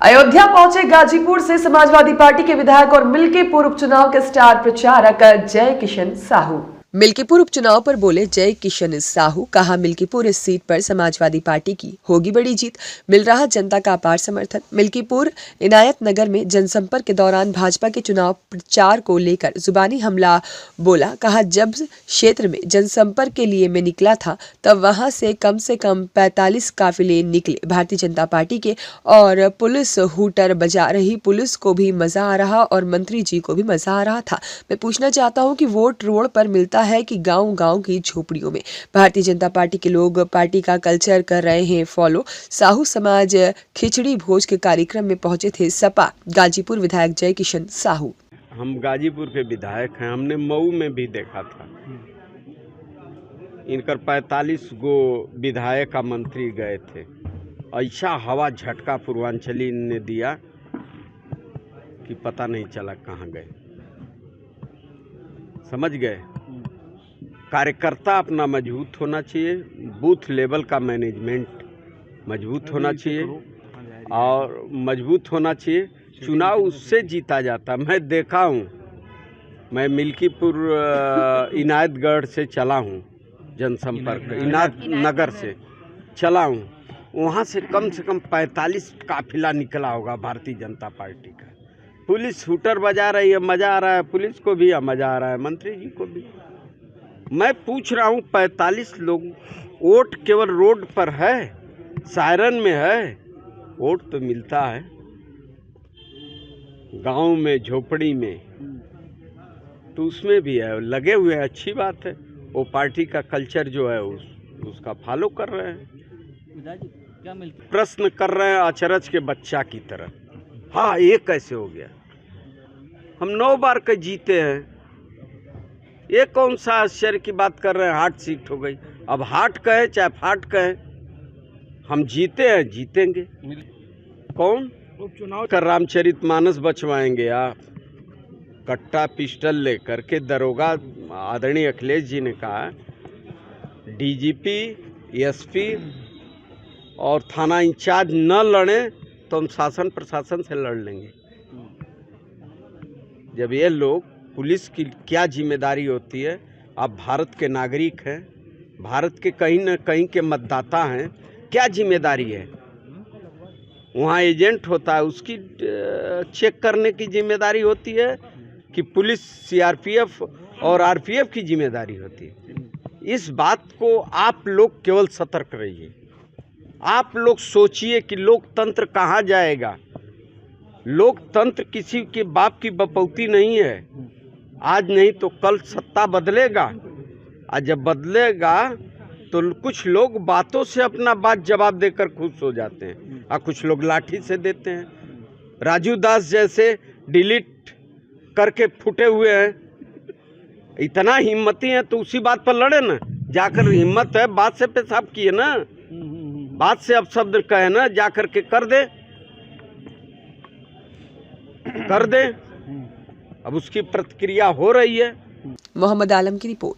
अयोध्या पहुंचे गाजीपुर से समाजवादी पार्टी के विधायक और मिल्कीपुर उपचुनाव के स्टार प्रचारक जय किशन साहू। मिल्कीपुर उपचुनाव पर बोले जय किशन साहू। कहा, मिल्कीपुर इस सीट पर समाजवादी पार्टी की होगी बड़ी जीत, मिल रहा जनता का अपार समर्थन। मिल्कीपुर इनायत नगर में जनसंपर्क के दौरान भाजपा के चुनाव प्रचार को लेकर जुबानी हमला बोला। कहा, जब क्षेत्र में जनसंपर्क के लिए मैं निकला था तब वहां से कम 45 काफिले निकले भारतीय जनता पार्टी के, और पुलिस हूटर बजा रही। पुलिस को भी मजा आ रहा और मंत्री जी को भी मजा आ रहा था। मैं पूछना चाहता हूं कि वोट रोड पर मिलता है कि गांव-गांव की झोपड़ियों में। भारतीय जनता पार्टी के लोग पार्टी का कल्चर कर रहे हैं फॉलो। साहू समाज खिचड़ी भोज के कार्यक्रम में पहुंचे थे सपा गाजीपुर विधायक जय किशन साहू। हम गाजीपुर के विधायक हैं, हमने मऊ में भी देखा था। इनकर 45 गो विधायक का मंत्री गए थे। ऐसा हवा झटका पूर्वांचली ने दिया कि पता नहीं चला कहाँ गए। समझ गए, कार्यकर्ता अपना मजबूत होना चाहिए, बूथ लेवल का मैनेजमेंट मजबूत होना चाहिए और मजबूत होना चाहिए। चुनाव उससे जीता जाता। मैं देखा हूँ, मैं मिल्कीपुर इनायतगढ़ से चला हूँ, जनसंपर्क इनायत नगर से चला हूँ। वहाँ से कम 45 काफिला निकला होगा भारतीय जनता पार्टी का। पुलिस हूटर बजा रही है, मज़ा आ रहा है, पुलिस को भी मज़ा आ रहा है, मंत्री जी को भी। मैं पूछ रहा हूँ, 45 लोग, वोट केवल रोड पर है, सायरन में है, वोट तो मिलता है गांव में, झोपड़ी में, तो उसमें भी है, लगे हुए हैं। अच्छी बात है, वो पार्टी का कल्चर जो है उसका फॉलो कर रहे हैं। प्रश्न कर रहे हैं अचरज के बच्चा की तरह। हाँ, ये कैसे हो गया? हम 9 बार के जीते हैं, ये कौन सा आश्चर्य की बात कर रहे हैं? हार्ट सीट हो गई। अब हार्ट कहे चाहे फाट कहे, हम जीते हैं, जीतेंगे। कौन उपचुनाव कर रामचरितमानस बचवाएंगे आप? कट्टा पिस्टल लेकर के दरोगा आदरणीय अखिलेश जी ने कहा, डीजीपी, एसपी और थाना इंचार्ज न लड़े तो हम शासन प्रशासन से लड़ लेंगे। जब ये लोग, पुलिस की क्या जिम्मेदारी होती है? आप भारत के नागरिक हैं, भारत के कहीं न कहीं के मतदाता हैं, क्या जिम्मेदारी है? वहाँ एजेंट होता है, उसकी चेक करने की जिम्मेदारी होती है कि पुलिस, सीआरपीएफ और आरपीएफ की जिम्मेदारी होती है? इस बात को आप लोग केवल सतर्क रहिए। आप लोग सोचिए कि लोकतंत्र कहाँ जाएगा। लोकतंत्र किसी के बाप की बपौती नहीं है। आज नहीं तो कल सत्ता बदलेगा, और जब बदलेगा तो कुछ लोग बातों से अपना बात जवाब देकर खुश हो जाते हैं और कुछ लोग लाठी से देते हैं। राजू दास जैसे डिलीट करके फुटे हुए हैं, इतना हिम्मती हैं तो उसी बात पर लड़े ना। जाकर हिम्मत है, बात से पेशाब किए ना, बात से अपशब्द कहे ना, जाकर के कर दे। अब उसकी प्रतिक्रिया हो रही है। मोहम्मद आलम की रिपोर्ट।